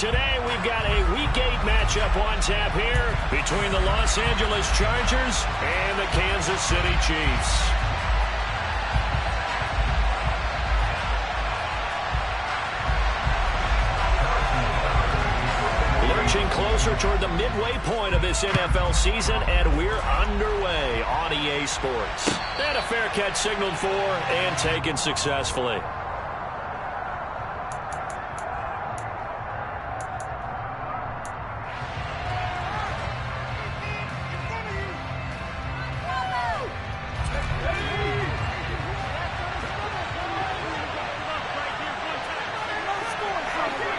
today, we've got a Week 8 matchup on tap here between the Los Angeles Chargers and the Kansas City Chiefs. Lurching closer toward the midway point of this NFL season, and we're underway on EA Sports. And a fair catch signaled for and taken successfully.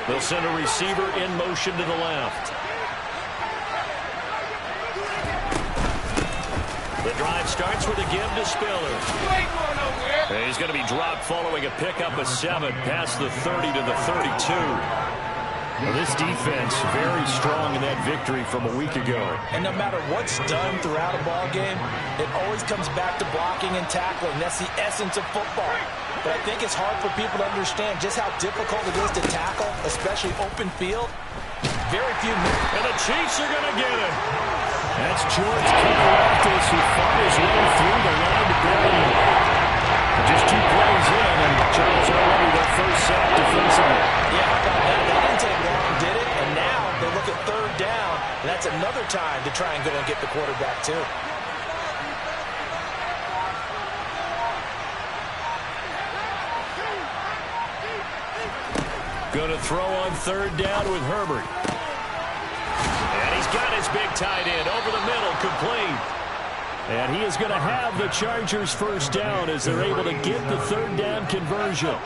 They'll send a receiver in motion to the left. The drive starts with a give to Spiller. And he's going to be dropped following a pickup of 7 past the 30 to the 32. Well, this defense very strong in that victory from a week ago. And no matter what's done throughout a ball game, it always comes back to blocking and tackling. That's the essence of football. But I think it's hard for people to understand just how difficult it is to tackle, especially open field. Very few minutes. And the Chiefs are going to get him. That's George Karlaftis who fought his way through the line to bury him. Just 2 plays in, and Charles already their first sack defensively. Yeah, how about that? That didn't take long, did it? And now they look at 3rd down, and that's another time to try and go and get the quarterback, too. Going to throw on 3rd down with Herbert. And he's got his big tight end over the middle, complete. And he is going to have the Chargers first down as they're able to get the 3rd down conversion.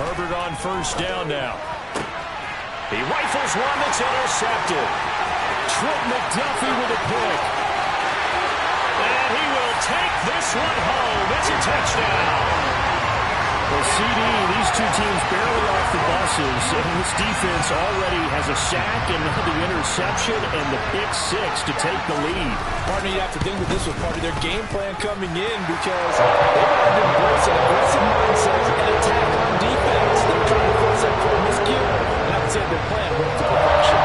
Herbert on first down now. He rifles one that's intercepted. Trent McDuffie with a pick. And he will take this one home. It's a touchdown. Well, CD, these 2 teams barely off the buses, and this defense already has a sack and the interception and the pick 6 to take the lead. Partner, you have to think that this was part of their game plan coming in because they wanted to embrace an aggressive mindset and attack on defense. They're trying to force that for a miscue, and I would say their plan went to perfection.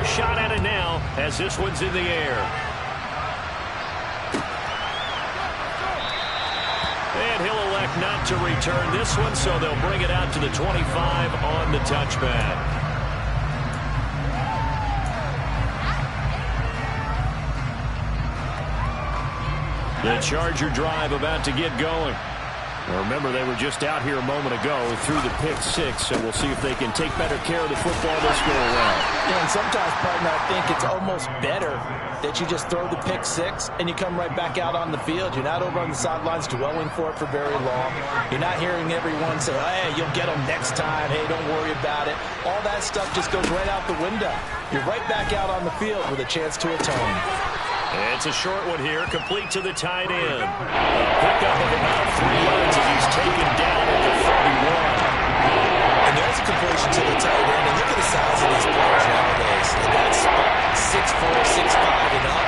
Shot at it now as this one's in the air. And he'll elect not to return this one, so they'll bring it out to the 25 on the touchback. The Charger drive about to get going. Now remember, they were just out here a moment ago through the pick 6, so we'll see if they can take better care of the football this go around. Yeah, and sometimes, partner, I think it's almost better that you just throw the pick 6 and you come right back out on the field. You're not over on the sidelines dwelling for it for very long. You're not hearing everyone say, hey, you'll get them next time. Hey, don't worry about it. All that stuff just goes right out the window. You're right back out on the field with a chance to atone. It's a short one here, complete to the tight end. A pickup of about 3 yards as he's taken down at the 31. And there's a completion to the tight end. And look at the size of these players nowadays. And that's 6'4", 6'5", and up.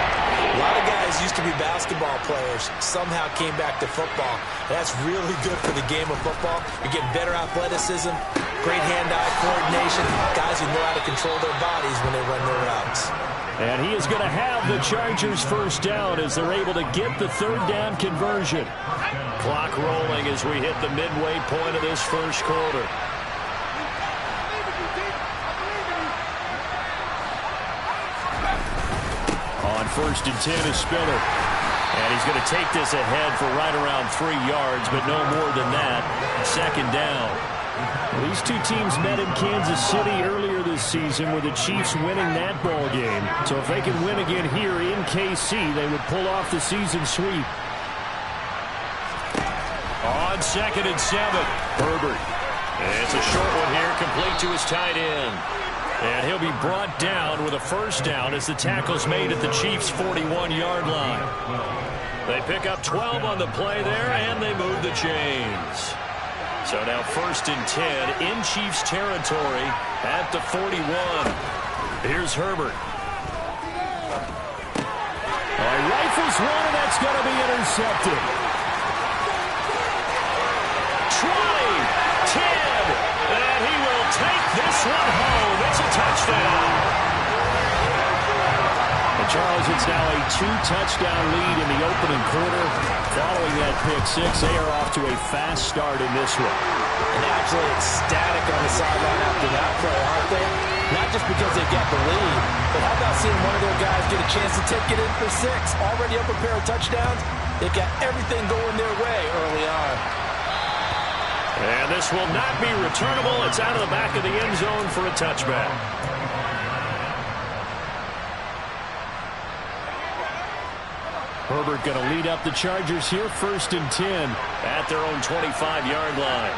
A lot of guys used to be basketball players, somehow came back to football. That's really good for the game of football. You're getting better athleticism, great hand-eye coordination, guys who know how to control their bodies when they run their routes. And he is going to have the Chargers first down as they're able to get the 3rd down conversion. Clock rolling as we hit the midway point of this first quarter. On 1st and 10 is Spiller. And he's going to take this ahead for right around 3 yards, but no more than that. 2nd down. These 2 teams met in Kansas City earlier this season with the Chiefs winning that ball game. So if they can win again here in KC, they would pull off the season sweep. On 2nd and 7, Herbert. It's a short one here, complete to his tight end. And he'll be brought down with a first down as the tackle's made at the Chiefs' 41-yard line. They pick up 12 on the play there, and they move the chains. So now 1st and 10 in Chiefs territory at the 41. Here's Herbert. Rifles one, and that's going to be intercepted. 20, 10, and he will take this one home. It's a touchdown. And Charles, it's now a 2-touchdown lead in the opening quarter. Following that pick-6, they are off to a fast start in this one. And absolutely ecstatic on the sideline after that play, aren't they? Not just because they got the lead, but how about seeing one of their guys get a chance to take it in for 6? Already up a pair of touchdowns. They've got everything going their way early on. And this will not be returnable. It's out of the back of the end zone for a touchback. Herbert going to lead up the Chargers here, 1st and 10 at their own 25-yard line.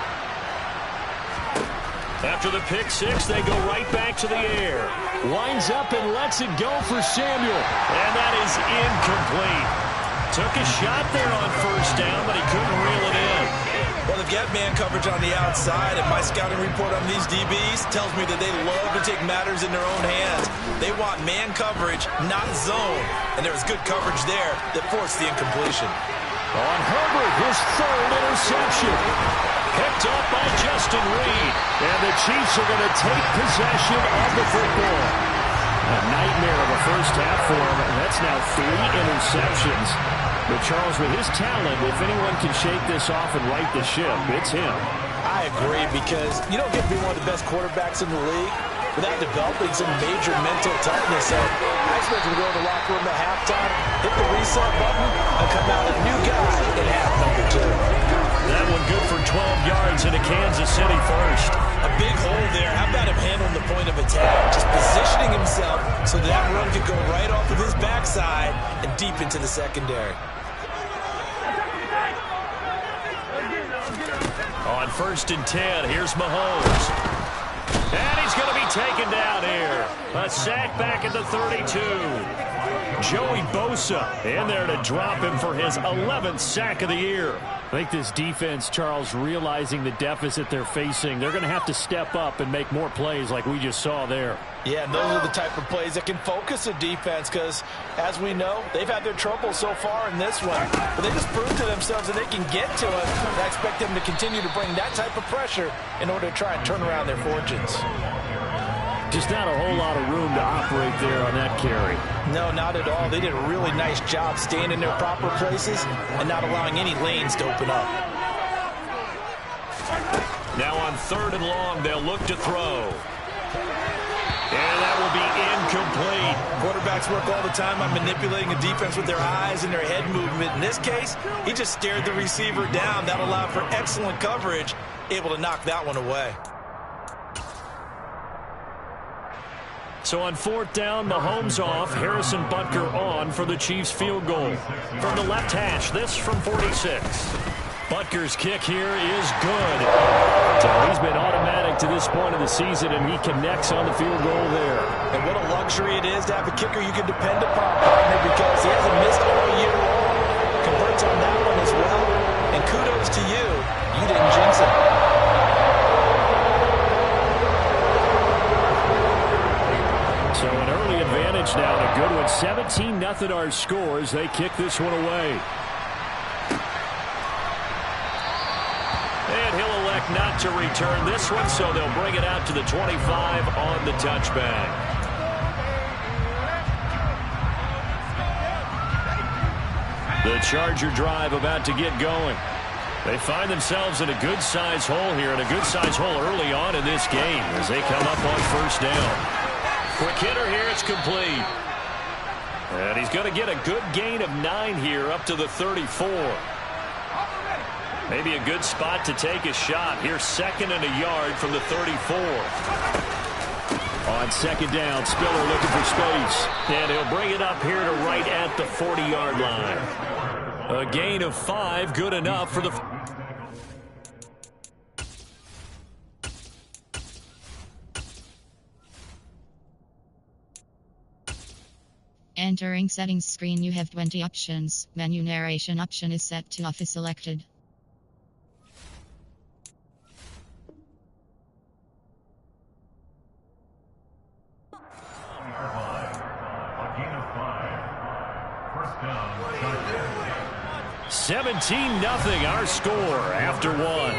After the pick-6, they go right back to the air. Winds up and lets it go for Samuel. And that is incomplete. Took a shot there on 1st down, but he couldn't reel it in. Well, they've got man coverage on the outside, and my scouting report on these DBs tells me that they love to take matters in their own hands. They want man coverage, not zone. And there was good coverage there that forced the incompletion. On Herbert, his 3rd interception. Picked up by Justin Reed. And the Chiefs are going to take possession of the football. A nightmare of a first half for him. And that's now 3 interceptions. But Charles, with his talent, if anyone can shake this off and right the ship, it's him. I agree, because you don't get to be one of the best quarterbacks in the league without developing some major mental toughness. So I expect him to go to the locker room at halftime, hit the reset button, and come out a new guy in half number 2. That one good for 12 yards into Kansas City first. A big hole there. How about him handling the point of attack? Just positioning himself so that run could go right off of his backside and deep into the secondary. On 1st and 10, here's Mahomes. And he's going to be taken down here. A sack back at the 32. Joey Bosa in there to drop him for his 11th sack of the year. I think this defense, Charles, realizing the deficit they're facing, they're going to have to step up and make more plays like we just saw there. Yeah, and those are the type of plays that can focus a defense because, as we know, they've had their trouble so far in this one. But they just proved to themselves that they can get to it. I expect them to continue to bring that type of pressure in order to try and turn around their fortunes. Just not a whole lot of room to operate there on that carry. No, not at all. They did a really nice job staying in their proper places and not allowing any lanes to open up. Now on 3rd and long, they'll look to throw. And that will be incomplete. Quarterbacks work all the time on manipulating a defense with their eyes and their head movement. In this case, he just stared the receiver down. That allowed for excellent coverage, able to knock that one away. So on 4th down, Mahomes off, Harrison Butker on for the Chiefs field goal. From the left hash, this from 46. Butker's kick here is good. So he's been automatic to this point of the season, and he connects on the field goal there. And what a luxury it is to have a kicker you can depend upon, partner, because he hasn't missed all year long. Converts on that one as well. And kudos to you. You didn't jinx it. So an early advantage now, and a good one. 17-0 our score as they kick this one away. And he'll elect not to return this one, so they'll bring it out to the 25 on the touchback. The Charger drive about to get going. They find themselves in a good-sized hole here, and a good-sized hole early on in this game as they come up on 1st down. Quick hitter here, it's complete. And he's going to get a good gain of 9 here up to the 34. Maybe a good spot to take a shot. Here's 2nd and a yard from the 34. On 2nd down, Spiller looking for space. And he'll bring it up here to right at the 40-yard line. A gain of 5, good enough for the... Entering settings screen, you have 20 options. Menu narration option is set to off is selected. 17-0 our score after one.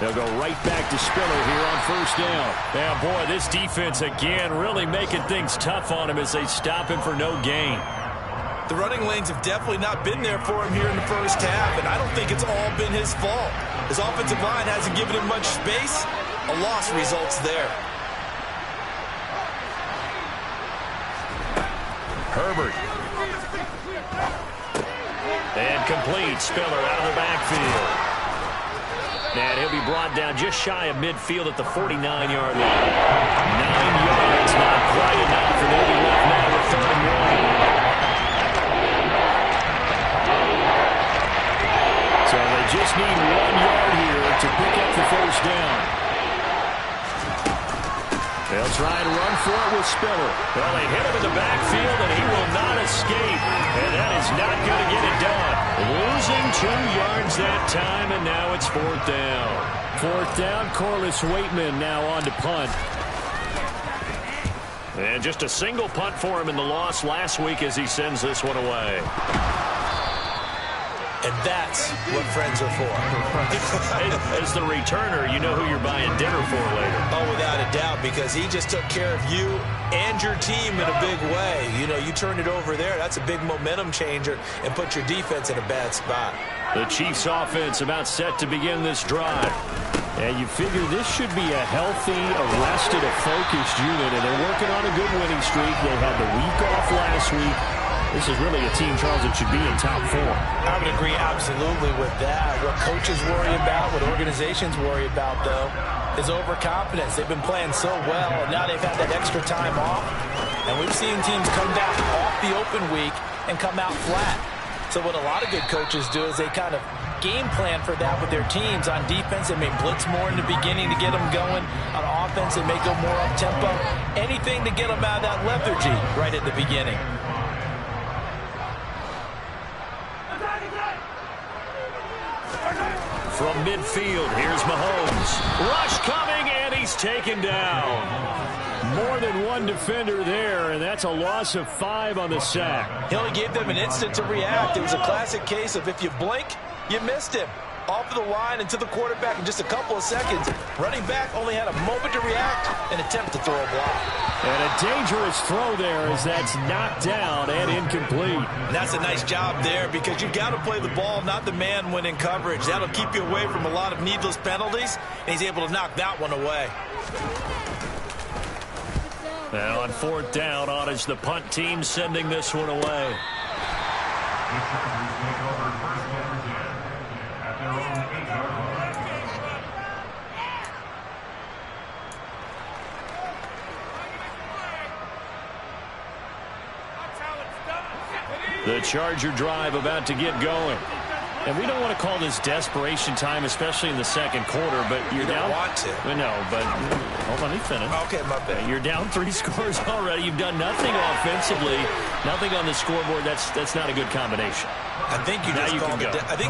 They'll go right back to Spiller here on first down. Yeah, boy, this defense again really making things tough on him as they stop him for no gain. The running lanes have definitely not been there for him here in the first half, and I don't think it's all been his fault. His offensive line hasn't given him much space. A loss results there. Herbert. And complete. Spiller out of the backfield. And he'll be brought down just shy of midfield at the 49-yard line. 9 yards, not quite enough, and they'll be left now with 3rd and 1. So they just need 1 yard here to pick up the first down. They'll try and run for it with Spiller. Well, they hit him in the backfield, and he will not escape. And that is not going to get it done. Losing 2 yards that time, and now it's 4th down. 4th down, Corliss Waitman now on to punt. And just a single punt for him in the loss last week as he sends this one away. And that's what friends are for. As the returner, you know who you're buying dinner for later. Oh, without a doubt, because he just took care of you and your team in a big way. You know, you turned it over there. That's a big momentum changer and put your defense in a bad spot. The Chiefs offense about set to begin this drive. And you figure this should be a healthy, arrested, a focused unit, and they're working on a good winning streak. They had the week off last week. This is really a team, Charles, that should be in top 4. I would agree absolutely with that. What coaches worry about, what organizations worry about, though, is overconfidence. They've been playing so well, and now they've had that extra time off. And we've seen teams come down off the open week and come out flat. So what a lot of good coaches do is they kind of game plan for that with their teams. On defense, they may blitz more in the beginning to get them going. On offense, they may go more up-tempo. Anything to get them out of that lethargy right at the beginning. From midfield, here's Mahomes. Rush coming, and he's taken down. More than one defender there, and that's a loss of 5 on the sack. He only gave them an instant to react. It was a classic case of if you blink, you missed him. Off of the line and to the quarterback in just a couple of seconds. Running back only had a moment to react and attempt to throw a block. And a dangerous throw there as that's knocked down and incomplete. And that's a nice job there because you've got to play the ball, not the man when in coverage. That'll keep you away from a lot of needless penalties, and he's able to knock that one away. Now on 4th down, on is the punt team sending this one away. The Charger drive about to get going. And we don't want to call this desperation time, especially in the second quarter, but you're down. You don't want to. No, but hold on, let me finish. Okay, my bad. You're down 3 scores already. You've done nothing offensively, nothing on the scoreboard. That's not a good combination. I think you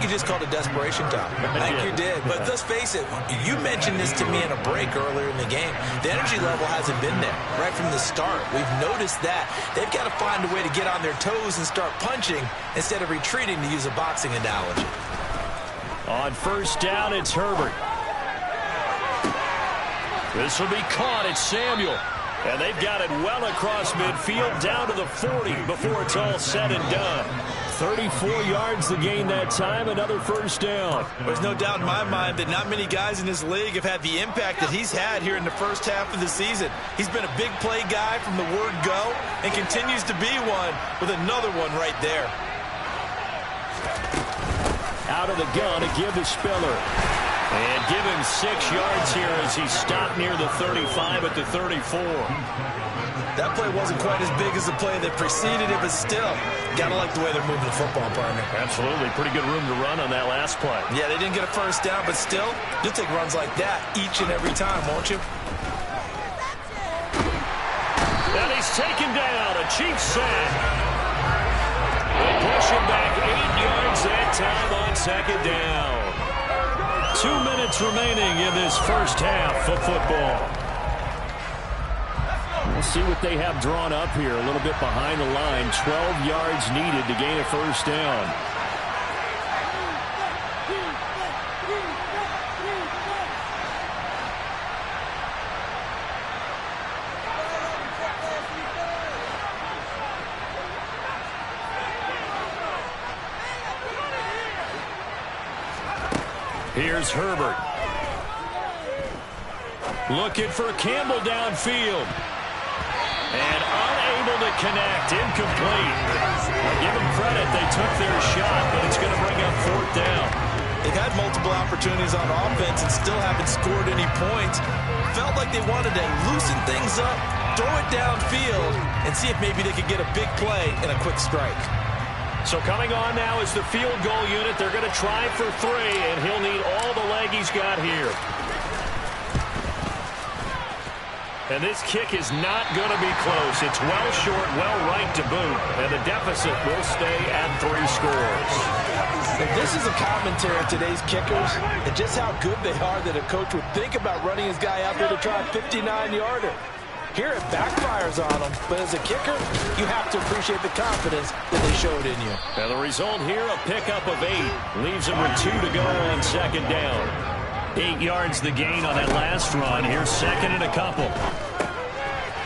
just called it desperation time. I think you did. But let's face it, you mentioned this to me in a break earlier in the game. The energy level hasn't been there right from the start. We've noticed that. They've got to find a way to get on their toes and start punching instead of retreating, to use a boxing analogy. On 1st down, it's Herbert. This will be caught. It's Samuel. And they've got it well across midfield down to the 40 before it's all said and done. 34 yards to gain that time, another 1st down. There's no doubt in my mind that not many guys in this league have had the impact that he's had here in the first half of the season. He's been a big play guy from the word go and continues to be one with another one right there. Out of the gun to give to Spiller. And give him 6 yards here as he stopped near the 35 at the 34. That play wasn't quite as big as the play that preceded it, but still, got to like the way they're moving the football, partner. Absolutely. Pretty good room to run on that last play. Yeah, they didn't get a 1st down, but still, you'll take runs like that each and every time, won't you? And he's taken down. A Chiefs sack. pushing back 8 yards that time on second down. 2 minutes remaining in this first half of football. We'll see what they have drawn up here. A little bit behind the line. 12 yards needed to gain a first down. Here's Herbert. Looking for Campbell downfield. And unable to connect. Incomplete. I'll give them credit. They took their shot, but it's going to bring up fourth down. They've had multiple opportunities on offense and still haven't scored any points. Felt like they wanted to loosen things up, throw it downfield, and see if maybe they could get a big play and a quick strike. So coming on now is the field goal unit. They're going to try for 3, and he'll need all the leg he's got here. And this kick is not going to be close. It's well short, well right to boot, and the deficit will stay at 3 scores. And this is a commentary of today's kickers and just how good they are that a coach would think about running his guy out there to try a 59-yarder. Here it backfires on them, but as a kicker, you have to appreciate the confidence that they showed in you. Now the result here, a pickup of 8. Leaves them with 2 to go on second down. 8 yards the gain on that last run. Here's second and a couple.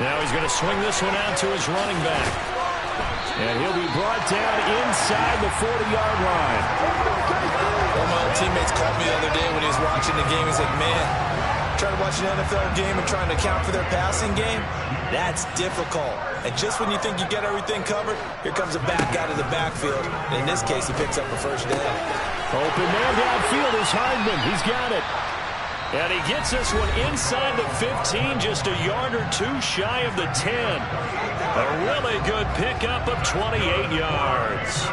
Now he's going to swing this one out to his running back. And he'll be brought down inside the 40-yard line. One of my old teammates called me the other day when he was watching the game. He's like, man, trying to watch an NFL game and trying to account for their passing game, that's difficult. And just when you think you get everything covered, here comes a back out of the backfield. And in this case, he picks up a first down. Open man downfield is Hardman. He's got it. And he gets this one inside the 15, just a yard or 2 shy of the 10. A really good pickup of 28 yards.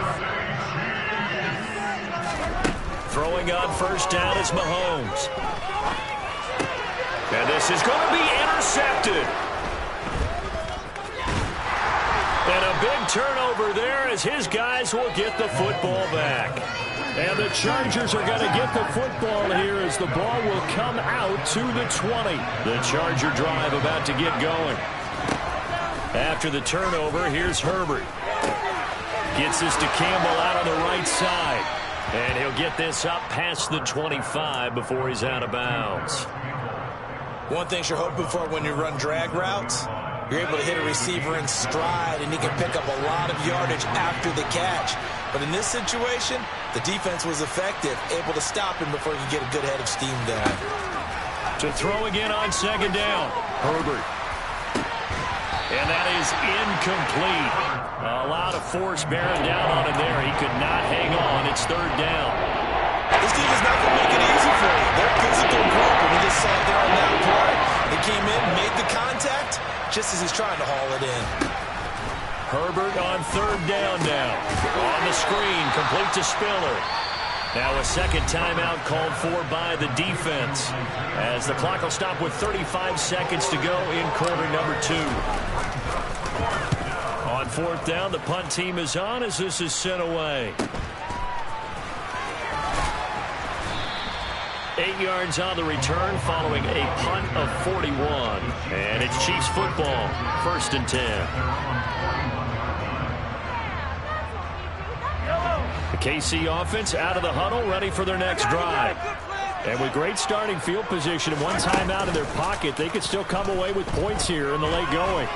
Throwing on first down is Mahomes. And this is going to be intercepted. And a big turnover there as his guys will get the football back. And the Chargers are going to get the football here as the ball will come out to the 20. The Charger drive about to get going. After the turnover, here's Herbert. Gets this to Campbell out on the right side. And he'll get this up past the 25 before he's out of bounds. One thing you're hoping for when you run drag routes, you're able to hit a receiver in stride, and he can pick up a lot of yardage after the catch. But in this situation, the defense was effective, able to stop him before he could get a good head of steam going. To throw again on second down, Herbert. And that is incomplete. A lot of force bearing down on him there. He could not hang on. It's third down. This team is not going to make it easy for you. They're a physical group, and we just saw it there on that play. They came in, made the contact, just as he's trying to haul it in. Herbert on third down now. On the screen, complete to Spiller. Now a second timeout called for by the defense, as the clock will stop with 35 seconds to go in quarter number 2. On fourth down, the punt team is on as this is sent away. 8 yards on the return following a punt of 41. And it's Chiefs football, 1st and 10. The KC offense out of the huddle, ready for their next drive. And with great starting field position and one timeout in their pocket, they could still come away with points here in the late going.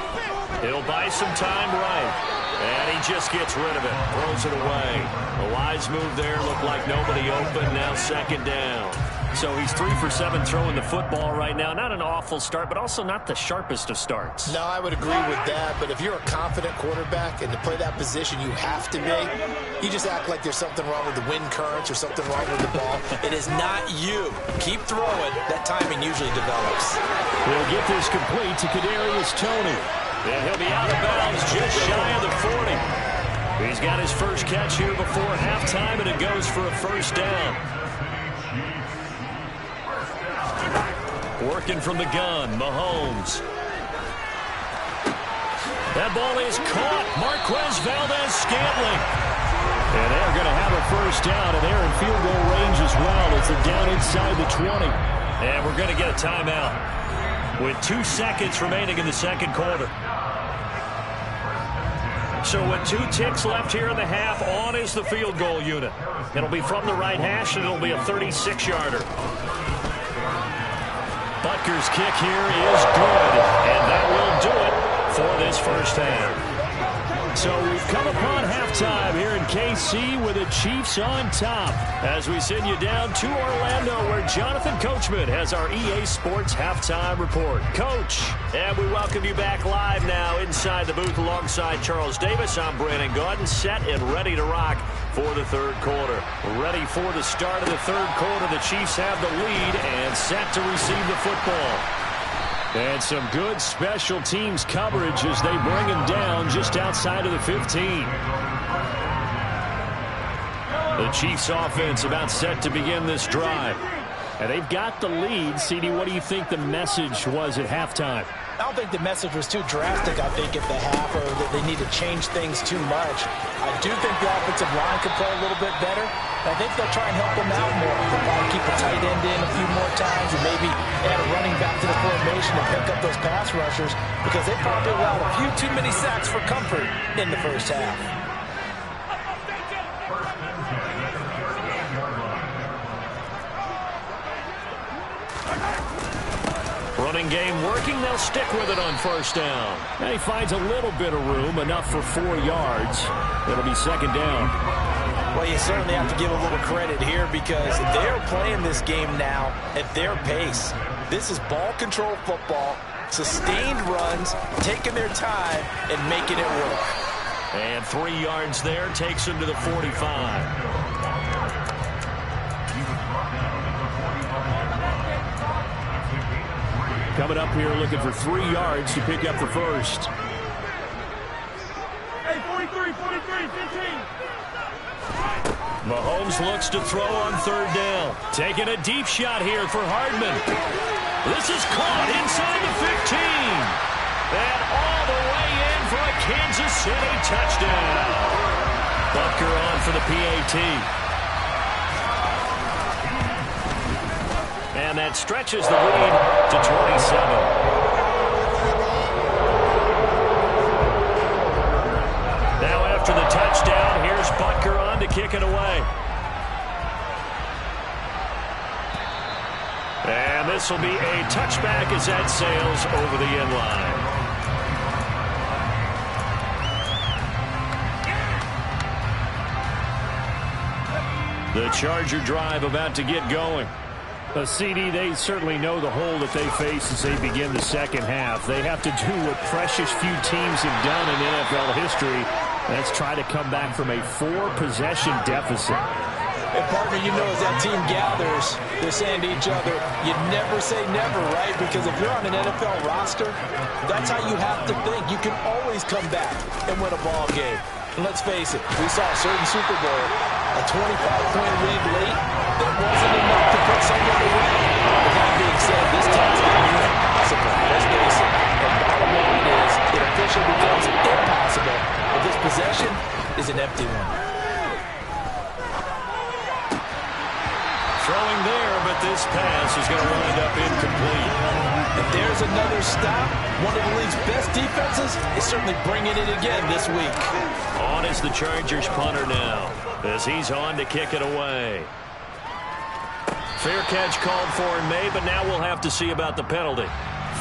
It'll buy some time right. And he just gets rid of it, throws it away. A wise move there, looked like nobody open, now second down. So he's 3 for 7 throwing the football right now. Not an awful start, but also not the sharpest of starts. No, I would agree with that. But if you're a confident quarterback and to play that position you have to be, you just act like there's something wrong with the wind currents or something wrong with the ball. It is not you. Keep throwing. That timing usually develops. He'll get this complete to Kadarius Toney. And he'll be out of bounds just shy of the 40. He's got his first catch here before halftime, and it goes for a first down. Working from the gun, Mahomes. That ball is caught. Marquez Valdez-Scantling. And they're going to have a first down, and they're in field goal range as well as they're down inside the 20. And we're going to get a timeout with 2 seconds remaining in the second quarter. So with 2 ticks left here in the half, on is the field goal unit. It'll be from the right hash, and it'll be a 36-yarder. Butker's kick here is good, and that will do it for this first half. So we've come upon halftime here in KC with the Chiefs on top as we send you down to Orlando where Jonathan Coachman has our EA Sports Halftime Report. Coach, and we welcome you back live now inside the booth alongside Charles Davis. I'm Brandon Gaudin, set and ready to rock for the third quarter. Ready for the start of the third quarter. The Chiefs have the lead and set to receive the football. And some good special teams coverage as they bring him down just outside of the 15. The Chiefs offense about set to begin this drive. And they've got the lead. CD, what do you think the message was at halftime? I don't think the message was too drastic, I think, at the half, or that they need to change things too much. I do think the offensive line could play a little bit better. I think they'll try and help them out more. They'll probably keep a tight end in a few more times and maybe add a running back to the formation and pick up those pass rushers because they probably allowed a few too many sacks for comfort in the first half. Running game working. They'll stick with it on first down. And he finds a little bit of room, enough for 4 yards. It'll be second down. Well, you certainly have to give a little credit here because they're playing this game now at their pace. This is ball control football, sustained runs, taking their time and making it work. And 3 yards there takes him to the 45. Coming up here looking for 3 yards to pick up the first. Hey, 43, 15. Mahomes looks to throw on third down. Taking a deep shot here for Hardman. This is caught inside the 15. And all the way in for a Kansas City touchdown. Butker on for the PAT. And that stretches the lead to 27. Now after the touchdown, here's Butker on to kick it away. And this will be a touchback as that sails over the end line. The Charger drive about to get going. CD, they certainly know the hole that they face as they begin the second half. They have to do what precious few teams have done in NFL history. That's try to come back from a 4-possession deficit. And partner, you know, as that team gathers, they're saying to each other, you never say never, right? Because if you're on an NFL roster, that's how you have to think. You can always come back and win a ball game. And let's face it, we saw a certain Super Bowl, a 25-point lead late, that wasn't enough to put someone away. With that being said, this team's going to be impossible. Let's face it. The bottom line is it officially becomes impossible if this possession is an empty one. Throwing there, but this pass is going to wind up incomplete. If there's another stop, one of the league's best defenses is certainly bringing it again this week. On is the Chargers punter now as he's on to kick it away. Fair catch called for and made, but now we'll have to see about the penalty.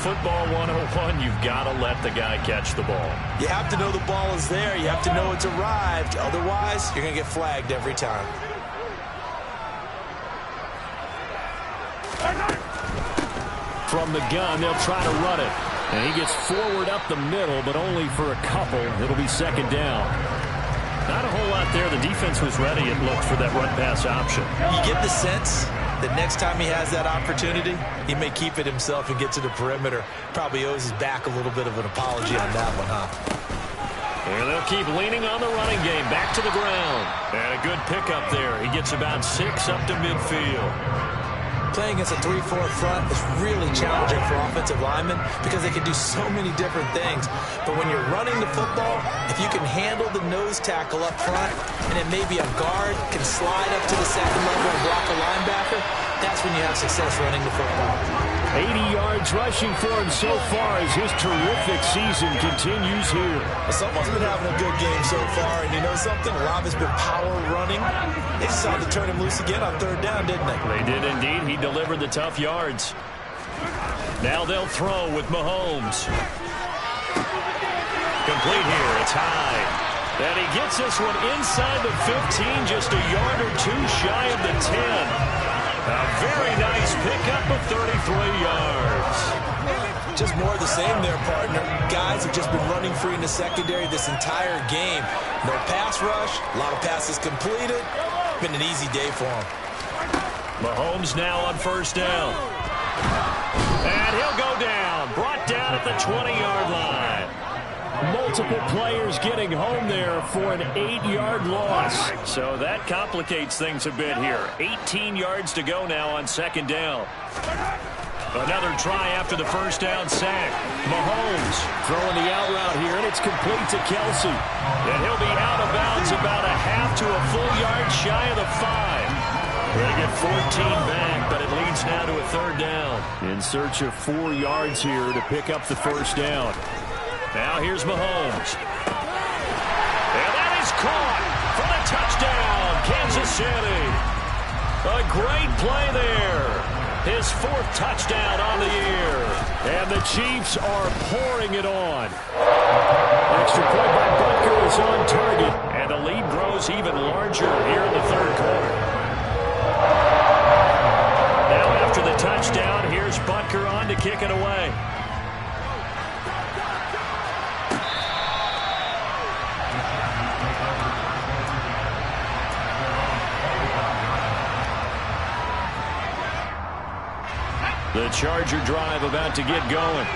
Football 101, you've got to let the guy catch the ball. You have to know the ball is there. You have to know it's arrived. Otherwise, you're going to get flagged every time. From the gun, they'll try to run it. And he gets forward up the middle, but only for a couple. It'll be second down. Not a whole lot there. The defense was ready, it looked, for that run-pass option. You get the sense that next time he has that opportunity, he may keep it himself and get to the perimeter. Probably owes his back a little bit of an apology on that one, huh? And they'll keep leaning on the running game. Back to the ground. And a good pickup there. He gets about 6 up to midfield. Playing against a 3-4 front is really challenging for offensive linemen because they can do so many different things. But when you're running the football, if you can handle the nose tackle up front and then maybe a guard can slide up to the second level and block a linebacker, that's when you have success running the football. 80 yards rushing for him so far as his terrific season continues here. Someone's been having a good game so far, and you know something? Rob has been power running. They decided to turn him loose again on third down, didn't they? They did indeed. He delivered the tough yards. Now they'll throw with Mahomes. Complete here. It's high. And he gets this one inside the 15, just a yard or two shy of the 10. A very nice pickup of 33 yards. Just more of the same there, partner. Guys have just been running free in the secondary this entire game. No pass rush, a lot of passes completed. Been an easy day for him. Mahomes now on first down. And he'll go down. Brought down at the 20-yard line. Multiple players getting home there for an 8-yard loss. So that complicates things a bit here. 18 yards to go now on second down. Another try after the first down sack. Mahomes throwing the out route here, and it's complete to Kelsey. And he'll be out of bounds about a half to a full yard shy of the 5. They get 14 back, but it leads now to a third down. In search of 4 yards here to pick up the first down. Now here's Mahomes. And that is caught for the touchdown, Kansas City. A great play there. His 4th touchdown on the year. And the Chiefs are pouring it on. Extra point by Butker is on target. And the lead grows even larger here in the third quarter. Now after the touchdown, here's Butker on to kick it away. The Charger drive about to get going.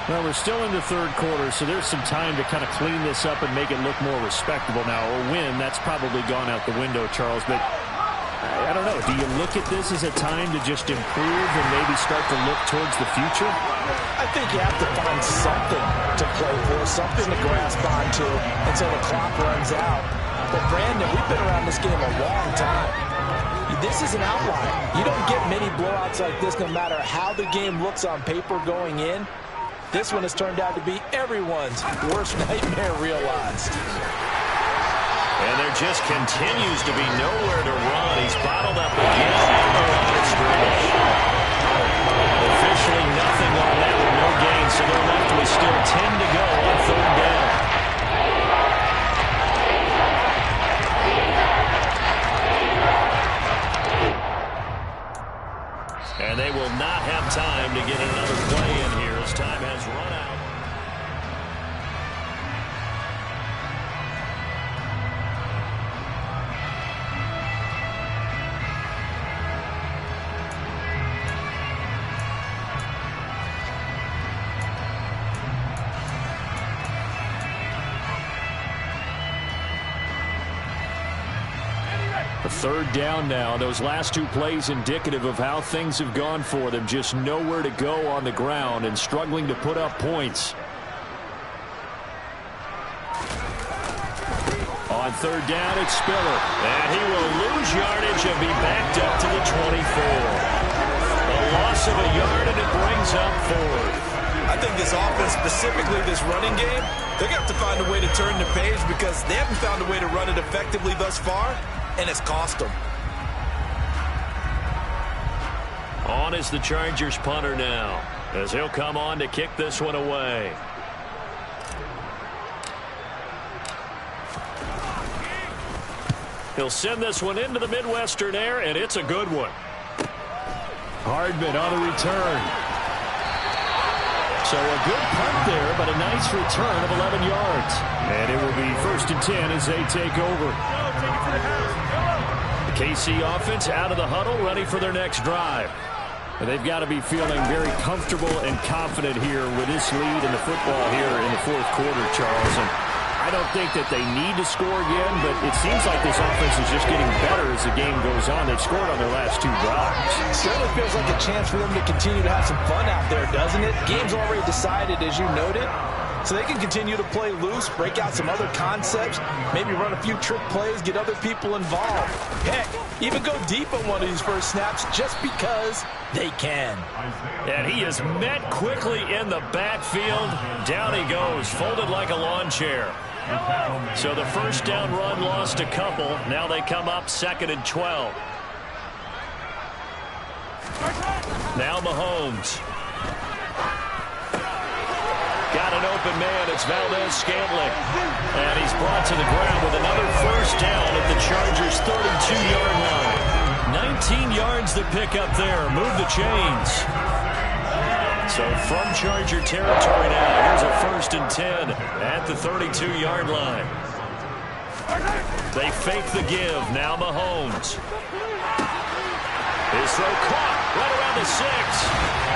Well, we're still in the third quarter, so there's some time to kind of clean this up and make it look more respectable now. A win, that's probably gone out the window, Charles. But I don't know. Do you look at this as a time to just improve and maybe start to look towards the future? I think you have to find something to play for, something to grasp onto until the clock runs out. But, Brandon, we've been around this game a long time. This is an outlier. You don't get many blowouts like this no matter how the game looks on paper going in. This one has turned out to be everyone's worst nightmare realized. And there just continues to be nowhere to run. He's bottled up again on the line of scrimmage. Officially nothing on that with no gain, so they're left with still 10 to go on third down. And they will not have time to get another play in here as time has run out. A third down now. Those last 2 plays indicative of how things have gone for them. Just nowhere to go on the ground and struggling to put up points. On third down, it's Spiller. And he will lose yardage and be backed up to the 24. A loss of a yard, and it brings up 4. I think this offense, specifically this running game, they're going to have to find a way to turn the page because they haven't found a way to run it effectively thus far. And it's cost them. On is the Chargers punter now, as he'll come on to kick this one away. He'll send this one into the Midwestern air, and it's a good one. Hardman on the return. So a good punt there, but a nice return of 11 yards. And it will be 1st and 10 as they take over. The KC offense out of the huddle, ready for their next drive. And they've got to be feeling very comfortable and confident here with this lead in the football here in the 4th quarter, Charles. And I don't think that they need to score again, but it seems like this offense is just getting better as the game goes on. They've scored on their last 2 drives. Certainly feels like a chance for them to continue to have some fun out there, doesn't it? Game's already decided, as you noted. So they can continue to play loose, break out some other concepts, maybe run a few trick plays, get other people involved. Heck, even go deep on one of these first snaps just because they can. And he is met quickly in the backfield. Down he goes, folded like a lawn chair. So the first down run lost a couple. Now they come up 2nd and 12. Now Mahomes. Got an open man. It's Valdez-Scantling. And he's brought to the ground with another first down at the Chargers' 32-yard line. 19 yards to pick up there. Move the chains. So from Charger territory now, here's a 1st and 10 at the 32-yard line. They fake the give. Now Mahomes. His throw caught right around the 6.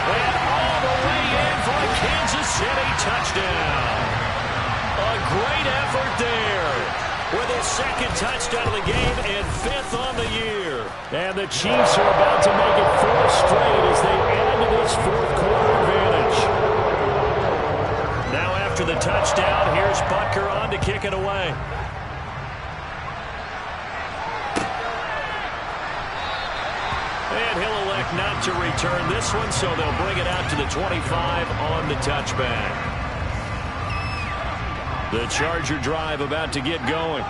And all the way in for a Kansas City touchdown. A great effort there with his 2nd touchdown of the game and 5th on the year. And the Chiefs are about to make it 4 straight as they add to this 4th quarter advantage. Now after the touchdown, here's Butker on to kick it away. And he'll elect not to return this one, so they'll bring it out to the 25 on the touchback. The Charger drive about to get going.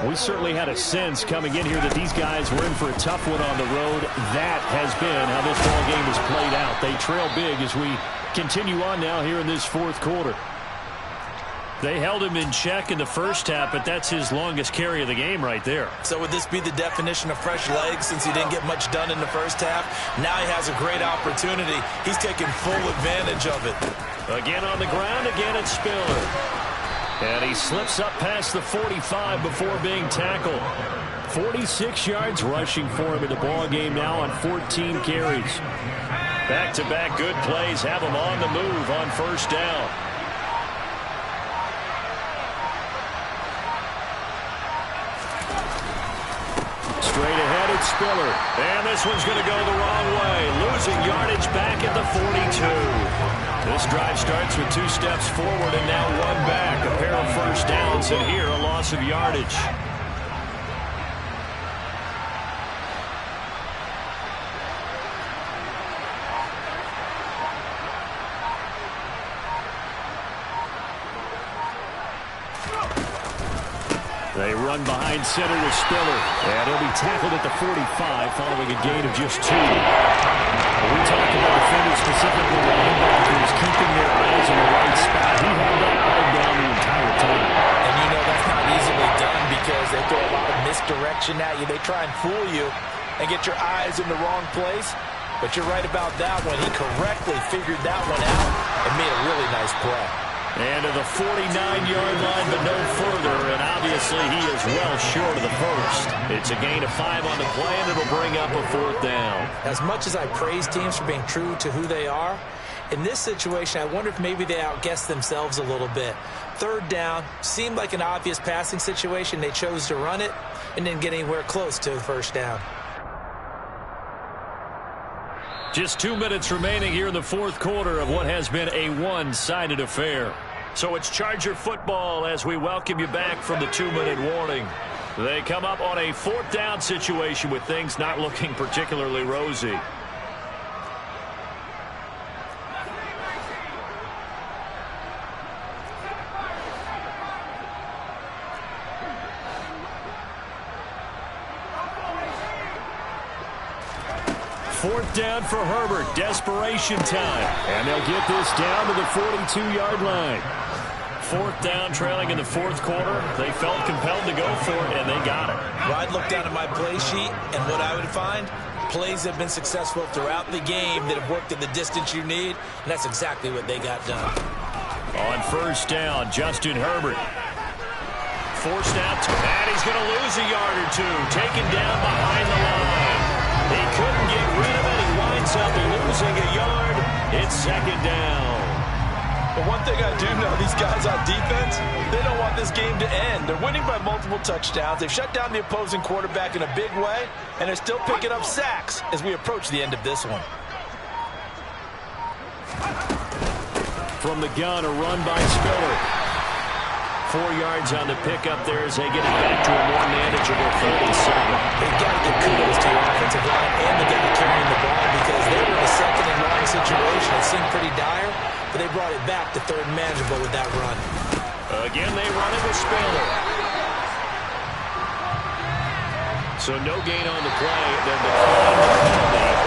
We certainly had a sense coming in here that these guys were in for a tough one on the road. That has been how this ball game has played out. They trail big as we continue on now here in this 4th quarter. They held him in check in the first half, but that's his longest carry of the game right there. So would this be the definition of fresh legs since he didn't get much done in the first half? Now he has a great opportunity. He's taking full advantage of it. Again on the ground, again it's Spiller. And he slips up past the 45 before being tackled. 46 yards rushing for him in the ball game now on 14 carries. Back-to-back good plays have him on the move on first down. Straight ahead, it's Spiller. And this one's going to go the wrong way. Losing yardage back at the 42. This drive starts with 2 steps forward and now 1 back. A pair of first downs, and here a loss of yardage. They run behind center with Spiller. And he'll be tackled at the 45 following a gain of just 2. We talked about defenders, specifically linebackers, keeping their eyes in the right spot. He held that ball down the entire time. And you know that's not easily done because they throw a lot of misdirection at you. They try and fool you and get your eyes in the wrong place. But you're right about that one. He correctly figured that one out and made a really nice play. And to the 49-yard line, but no further. And obviously, he is well short of the first. It's a gain of 5 on the play, and it'll bring up a 4th down. As much as I praise teams for being true to who they are, in this situation, I wonder if maybe they outguessed themselves a little bit. 3rd down seemed like an obvious passing situation. They chose to run it and didn't get anywhere close to the first down. Just 2 minutes remaining here in the 4th quarter of what has been a one-sided affair. So it's Charger football as we welcome you back from the 2-minute warning. They come up on a 4th down situation with things not looking particularly rosy. Fourth down for Herbert. Desperation time. And they'll get this down to the 42-yard line. 4th down, trailing in the 4th quarter. They felt compelled to go for it, and they got it. Well, I'd look down at my play sheet, and what I would find, plays have been successful throughout the game that have worked at the distance you need, and that's exactly what they got done. On first down, Justin Herbert. Forced out, and he's going to lose a yard or 2. Taken down behind the line. He couldn't get rid of it. He winds up losing a yard. It's 2nd down. But one thing I do know, these guys on defense, they don't want this game to end. They're winning by multiple touchdowns. They've shut down the opposing quarterback in a big way, and they're still picking up sacks as we approach the end of this one. From the gun, a run by Spiller. 4 yards on the pickup there as they get it back to a more manageable 37. They've got to give kudos to your offensive line and the guy carrying the ball because they were in a second and long situation. It seemed pretty dire, but they brought it back to third and manageable with that run. Again, they run it with Spiller. So no gain on the play. Then the penalty.